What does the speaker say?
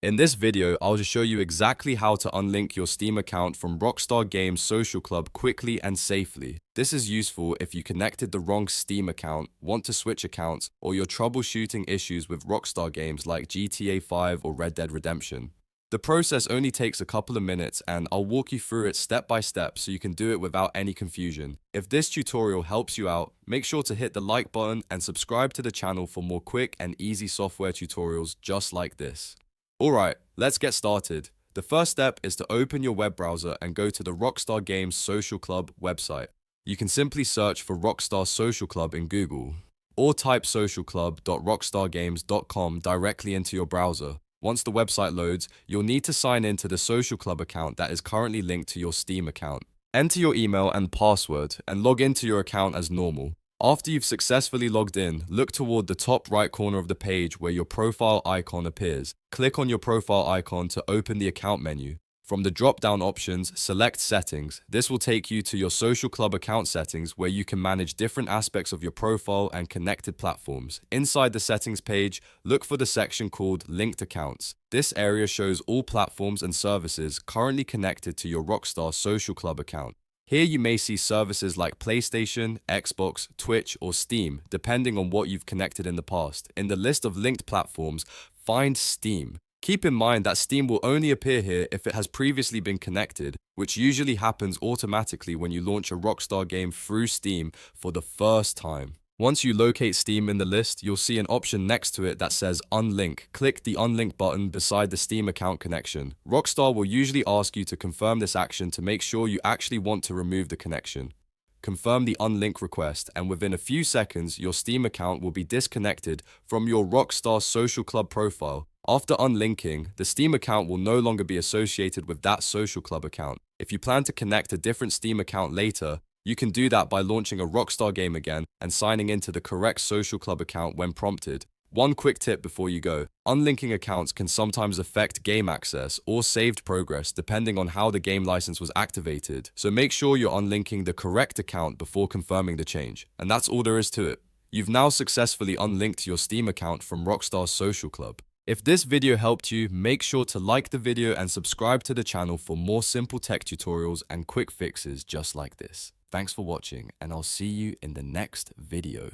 In this video, I'll just show you exactly how to unlink your Steam account from Rockstar Games Social Club quickly and safely. This is useful if you connected the wrong Steam account, want to switch accounts, or you're troubleshooting issues with Rockstar games like GTA 5 or Red Dead Redemption. The process only takes a couple of minutes and I'll walk you through it step by step so you can do it without any confusion. If this tutorial helps you out, make sure to hit the like button and subscribe to the channel for more quick and easy software tutorials just like this. Alright, let's get started. The first step is to open your web browser and go to the Rockstar Games Social Club website. You can simply search for Rockstar Social Club in Google, or type socialclub.rockstargames.com directly into your browser. Once the website loads, you'll need to sign in to the Social Club account that is currently linked to your Steam account. Enter your email and password and log into your account as normal. After you've successfully logged in, look toward the top right corner of the page where your profile icon appears. Click on your profile icon to open the account menu. From the drop-down options, select Settings. This will take you to your Social Club account settings where you can manage different aspects of your profile and connected platforms. Inside the settings page, look for the section called Linked Accounts. This area shows all platforms and services currently connected to your Rockstar Social Club account. Here you may see services like PlayStation, Xbox, Twitch, or Steam, depending on what you've connected in the past. In the list of linked platforms, find Steam. Keep in mind that Steam will only appear here if it has previously been connected, which usually happens automatically when you launch a Rockstar game through Steam for the first time. Once you locate Steam in the list, you'll see an option next to it that says Unlink. Click the Unlink button beside the Steam account connection. Rockstar will usually ask you to confirm this action to make sure you actually want to remove the connection. Confirm the Unlink request, and within a few seconds, your Steam account will be disconnected from your Rockstar Social Club profile. After unlinking, the Steam account will no longer be associated with that Social Club account. If you plan to connect a different Steam account later, you can do that by launching a Rockstar game again and signing into the correct Social Club account when prompted. One quick tip before you go: unlinking accounts can sometimes affect game access or saved progress depending on how the game license was activated, so make sure you're unlinking the correct account before confirming the change. And that's all there is to it. You've now successfully unlinked your Steam account from Rockstar Social Club. If this video helped you, make sure to like the video and subscribe to the channel for more simple tech tutorials and quick fixes just like this. Thanks for watching, and I'll see you in the next video.